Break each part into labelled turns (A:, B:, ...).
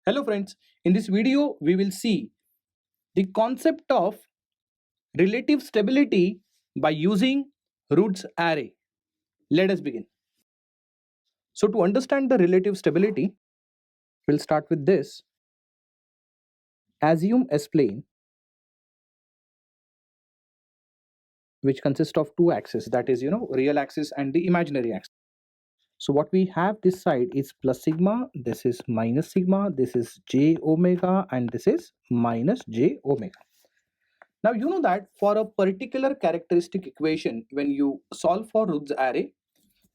A: Hello friends, in this video we will see the concept of relative stability by using Root's array. Let us begin. So to understand the relative stability, we'll start with this. Assume S plane which consists of two axes, that is real axis and the imaginary axis. So what we have this side is plus sigma, this is minus sigma, this is j omega and this is minus j omega. Now you know that for a particular characteristic equation, when you solve for Root's array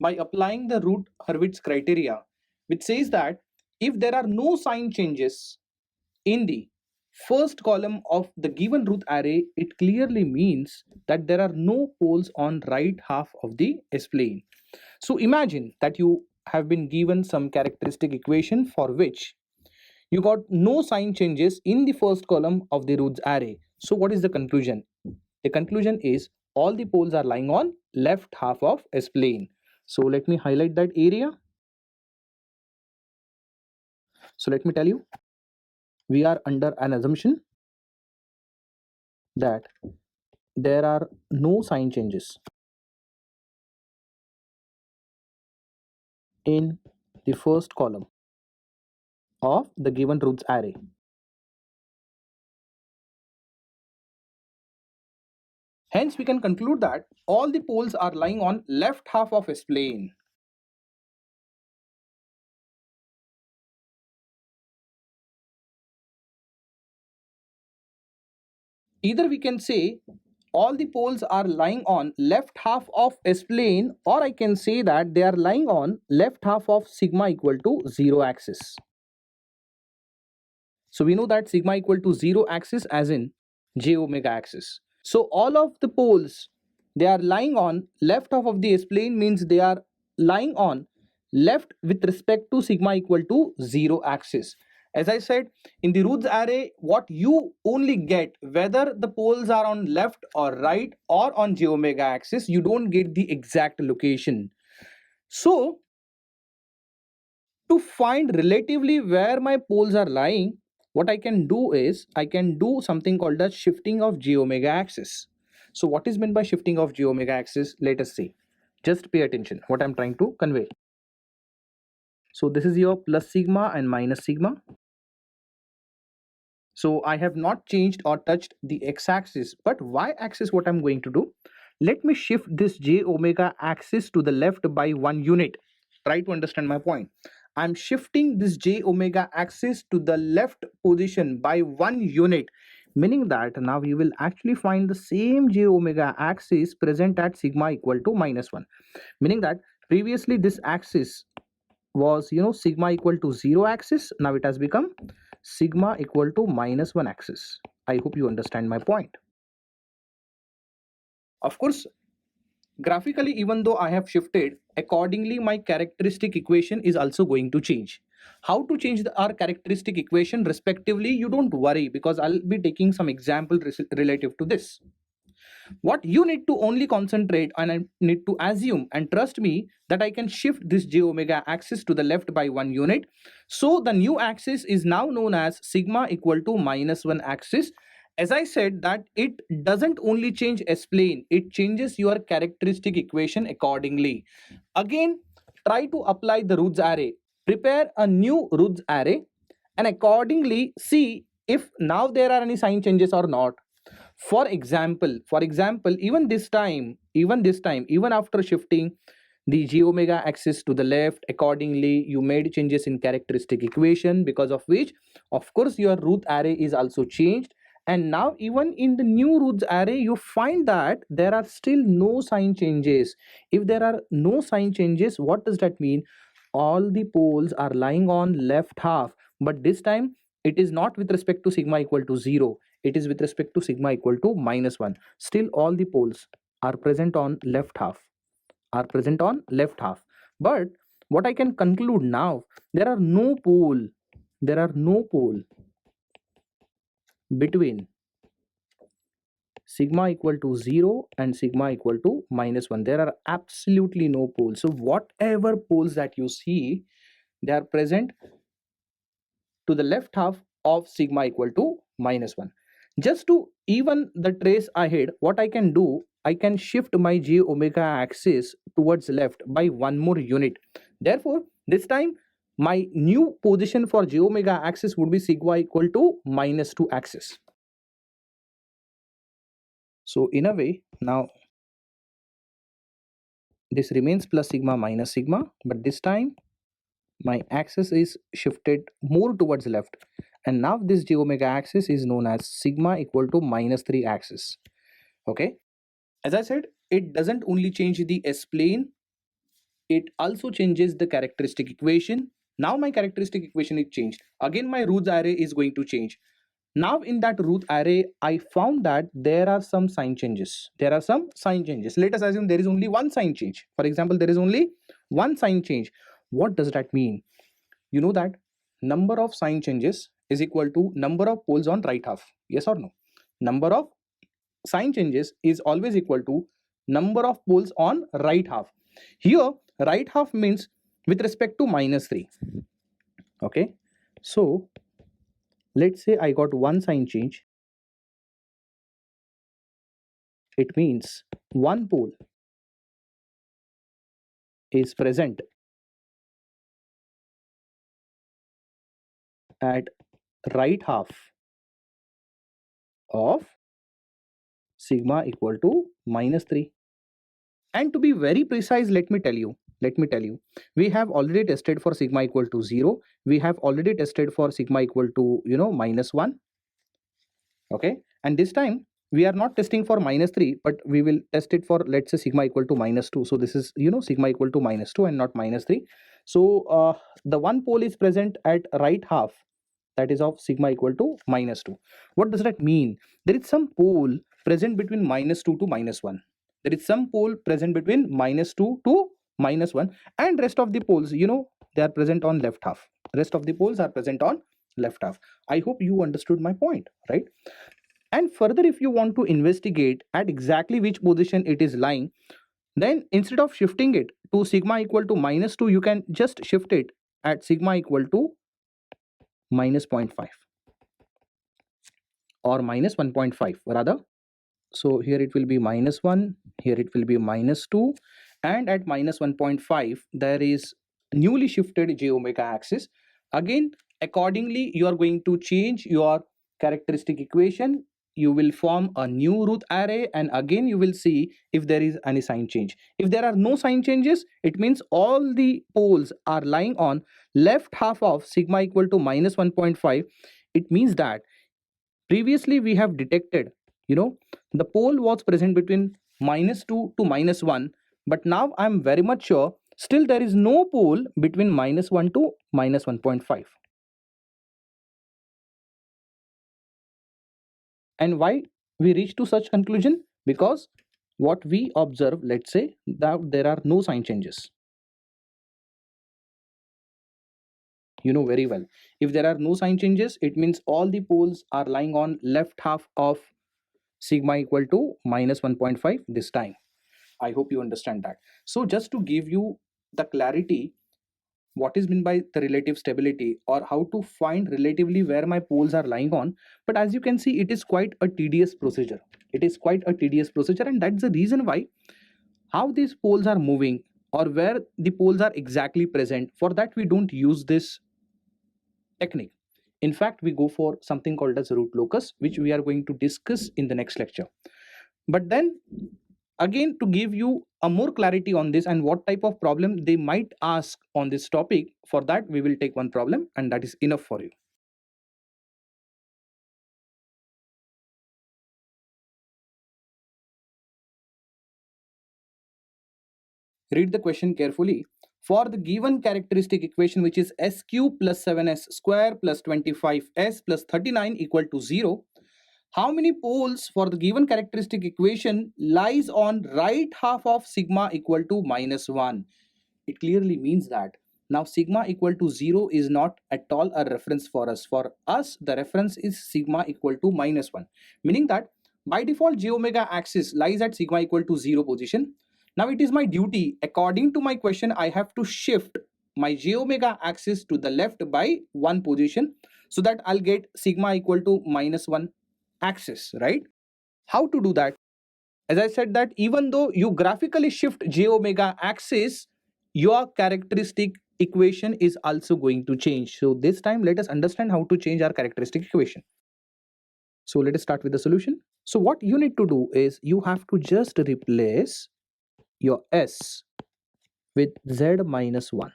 A: by applying the root Hurwitz criteria, which says that if there are no sign changes in the first column of the given Root array, it clearly means that there are no poles on right half of the S-plane. So imagine that you have been given some characteristic equation for which you got no sign changes in the first column of the Root's array. So what is the conclusion? The conclusion is all the poles are lying on left half of S plane. So let me highlight that area. So let me tell you, we are under an assumption that there are no sign changes in the first column of the given Root's array. Hence, we can conclude that all the poles are lying on left half of S plane. Either we can say all the poles are lying on left half of S plane, or I can say that they are lying on left half of sigma equal to 0 axis. So we know that sigma equal to 0 axis as in j omega axis. So all of the poles, they are lying on left half of the S plane, means they are lying on left with respect to sigma equal to 0 axis. As I said, in the Root's array, what you only get, whether the poles are on left or right or on j omega axis, you don't get the exact location. So to find relatively where my poles are lying, what I can do is I can do something called the shifting of j omega axis. So what is meant by shifting of j omega axis? Let us see. Just pay attention what I'm trying to convey. So this is your plus sigma and minus sigma. So I have not changed or touched the x-axis, but y-axis, what I'm going to do, let me shift this j omega axis to the left by 1 unit. Try to understand my point. I'm shifting this j omega axis to the left position by 1 unit, meaning that now you will actually find the same j omega axis present at sigma equal to minus 1, meaning that previously this axis was sigma equal to 0 axis. Now it has become sigma equal to minus 1 axis. I hope you understand my point. Of course, graphically, even though I have shifted, accordingly my characteristic equation is also going to change. How to change our characteristic equation respectively, you don't worry, because I'll be taking some example relative to this. What you need to only concentrate and I need to assume and trust me that I can shift this j omega axis to the left by 1 unit. So the new axis is now known as sigma equal to minus 1 axis. As I said that it doesn't only change S plane, it changes your characteristic equation accordingly. Again, try to apply the Root's array. Prepare a new Root's array and accordingly see if now there are any sign changes or not. For example, even after shifting the j omega axis to the left, accordingly you made changes in characteristic equation, because of which of course your Root array is also changed. And now even in the new Root's array you find that there are still no sign changes. If there are no sign changes, what does that mean? All the poles are lying on left half, but this time it is not with respect to sigma equal to 0, it is with respect to sigma equal to minus 1. Still all the poles are present on left half, but what I can conclude now, there are no pole between sigma equal to 0 and sigma equal to minus 1. There are absolutely no poles. So whatever poles that you see, they are present to the left half of sigma equal to -1. Just to even the trace ahead, what I can do, I can shift my j omega axis towards left by one more unit. Therefore, this time my new position for j omega axis would be sigma equal to -2 axis. So in a way, now this remains plus sigma minus sigma, but this time my axis is shifted more towards left, and now this j omega axis is known as sigma equal to -3 axis. Okay, as I said, it doesn't only change the s-plane, it also changes the characteristic equation. Now my characteristic equation is changed. Again, my Routh array is going to change. Now in that Routh array, I found that there are some sign changes. Let us assume there is only one sign change. For example, there is only one sign change. What does that mean? You know that number of sign changes is equal to number of poles on right half. Yes or no? Number of sign changes is always equal to number of poles on right half. Here, right half means with respect to -3. Okay, so let's say I got one sign change. It means one pole is present at right half of sigma equal to -3. And to be very precise, let me tell you, we have already tested for sigma equal to 0. We have already tested for sigma equal to, -1. Okay, and this time we are not testing for -3, but we will test it for, let's say, sigma equal to -2. So this is, sigma equal to -2 and not -3. So the one pole is present at right half, that is of sigma equal to -2. What does that mean? There is some pole present between -2 to -1. There is some pole present between -2 to -1, and rest of the poles, they are present on left half. Rest of the poles are present on left half. I hope you understood my point, right? And further, if you want to investigate at exactly which position it is lying, then instead of shifting it to sigma equal to -2, you can just shift it at sigma equal to -0.5 or -1.5 rather. So here it will be -1, here it will be -2, and at -1.5 there is newly shifted j omega axis. Again, accordingly, you are going to change your characteristic equation. You will form a new Routh array, and again you will see if there is any sign change. If there are no sign changes, it means all the poles are lying on left half of sigma equal to -1.5. It means that previously we have detected, the pole was present between -2 to -1, but now I'm very much sure still there is no pole between -1 to -1.5. And why we reach to such conclusion? Because what we observe, let's say that there are no sign changes. You know very well, if there are no sign changes, it means all the poles are lying on left half of sigma equal to -1.5 this time. I hope you understand that. So just to give you the clarity, what is meant by the relative stability, or how to find relatively where my poles are lying on. But as you can see, it is quite a tedious procedure. And that's the reason why how these poles are moving or where the poles are exactly present, for that we don't use this technique. In fact, we go for something called as root locus, which we are going to discuss in the next lecture. But then again, to give you a more clarity on this and what type of problem they might ask on this topic, for that we will take one problem, and that is enough for you. Read the question carefully. For the given characteristic equation, which is s cube plus 7s square plus 25s plus 39 equal to 0, how many poles for the given characteristic equation lies on right half of sigma equal to -1? It clearly means that now sigma equal to 0 is not at all a reference for us. For us, the reference is sigma equal to -1, meaning that by default j omega axis lies at sigma equal to 0 position. Now it is my duty, according to my question, I have to shift my j omega axis to the left by one position. so that I'll get sigma equal to -1 axis, right? How to do that? As I said that even though you graphically shift j omega axis, your characteristic equation is also going to change. So this time let us understand how to change our characteristic equation. So let us start with the solution. So what you need to do is you have to just replace your s with z minus 1.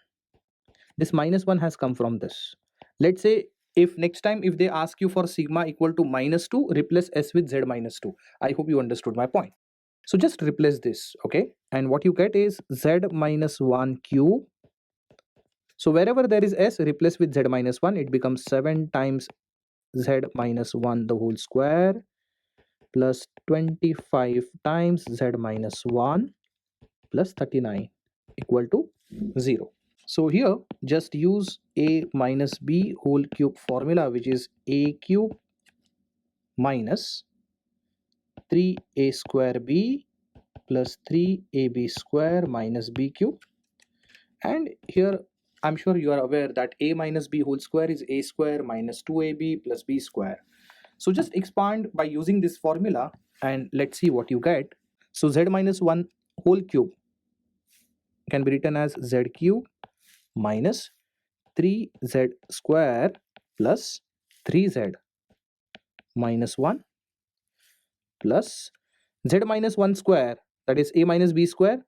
A: This minus 1 has come from this. Let's say if next time if they ask you for sigma equal to -2, replace s with z minus 2. I hope you understood my point. So just replace this, okay? And what you get is z minus 1 cube. So wherever there is s, replace with z minus 1, it becomes 7 times z minus 1 the whole square plus 25 times z minus 1 plus 39 equal to 0. So here just use a minus b whole cube formula, which is a cube minus 3a square b plus 3ab square minus b cube. And here I'm sure you are aware that a minus b whole square is a square minus 2ab plus b square. So just expand by using this formula and let's see what you get. So z minus 1 whole cube can be written as z cube minus 3z square plus 3z minus 1 plus z minus 1 square, that is a minus b square,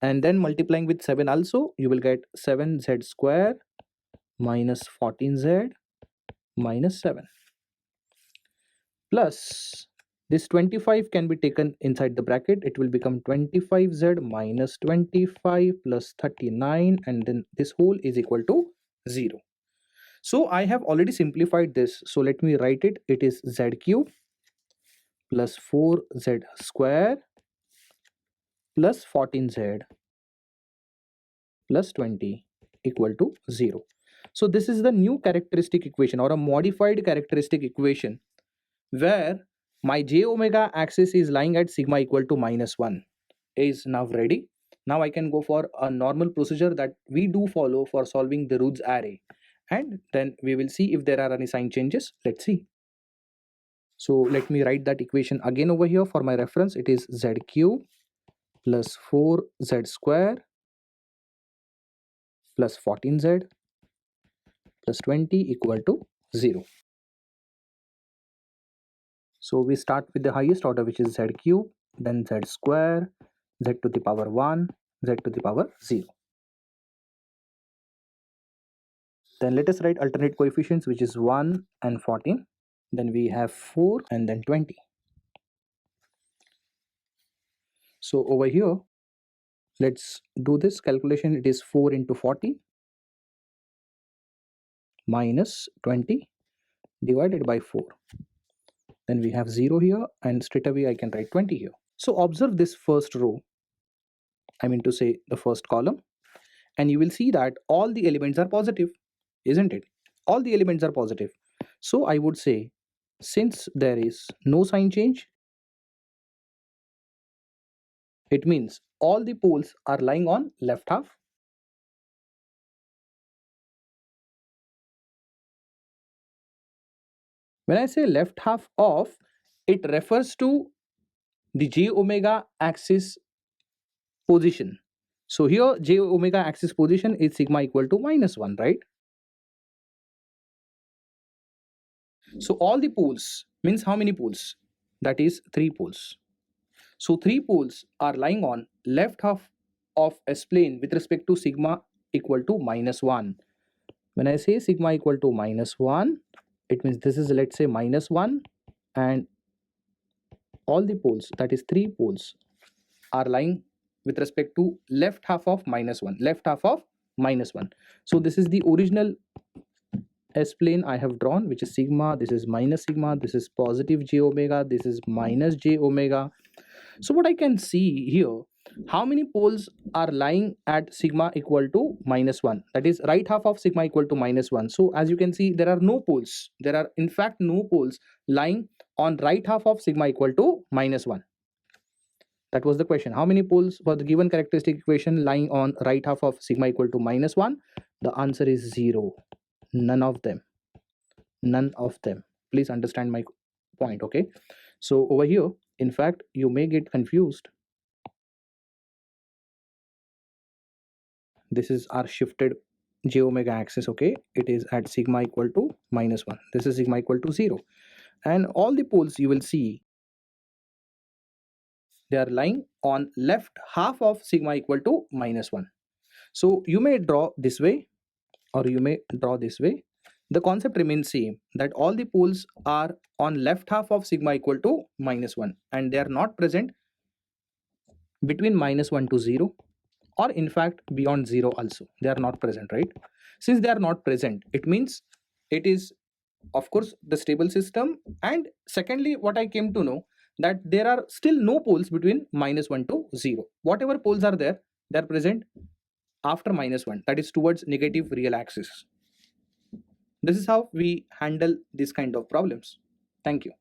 A: and then multiplying with 7 also, you will get 7z square minus 14z minus 7 plus this 25 can be taken inside the bracket. It will become 25z minus 25 plus 39, and then this whole is equal to 0. So I have already simplified this, so let me write it. It is z cube plus 4z square plus 14z plus 20 equal to 0. So this is the new characteristic equation or a modified characteristic equation where my j omega axis is lying at sigma equal to -1 is now ready. Now I can go for a normal procedure that we do follow for solving the Roots array, and then we will see if there are any sign changes. Let's see. So let me write that equation again over here for my reference. It is z cube plus 4z square plus 14z plus 20 equal to 0. So we start with the highest order, which is z cube, then z square, z to the power 1, z to the power 0. Then let us write alternate coefficients, which is 1 and 14. Then we have 4 and then 20. So over here, let's do this calculation. It is 4 into 40 minus 20 divided by 4. Then we have 0 here, and straight away I can write 20 here. So observe this first row, I mean to say the first column, and you will see that all the elements are positive, isn't it? All the elements are positive. So I would say, since there is no sign change, it means all the poles are lying on left half. When I say left half of, it refers to the j omega axis position. So here j omega axis position is sigma equal to -1, right? So all the poles means how many poles? That is 3 poles. So 3 poles are lying on left half of S plane with respect to sigma equal to -1. When I say sigma equal to -1, it means this is, let's say, -1, and all the poles, that is 3 poles, are lying with respect to left half of -1, left half of -1. So this is the original S plane I have drawn, which is sigma, this is minus sigma, this is positive j omega, this is minus j omega. So what I can see here, how many poles are lying at sigma equal to -1, that is right half of sigma equal to -1. So as you can see, there are no poles, there are in fact no poles lying on right half of sigma equal to -1. That was the question. How many poles for the given characteristic equation lying on right half of sigma equal to -1? The answer is 0. None of them. None of them. Please understand my point, okay? So over here, in fact, you may get confused. This is our shifted j omega axis, okay? It is at sigma equal to -1. This is sigma equal to 0. And all the poles you will see, they are lying on left half of sigma equal to -1. So you may draw this way or you may draw this way. The concept remains same, that all the poles are on left half of sigma equal to -1 and they are not present between -1 to 0, or in fact beyond 0 also. They are not present, right? Since they are not present, it means it is, of course, the stable system. And secondly, what I came to know, that there are still no poles between -1 to 0. Whatever poles are there, they are present after -1, that is towards negative real axis. This is how we handle this kind of problems. Thank you.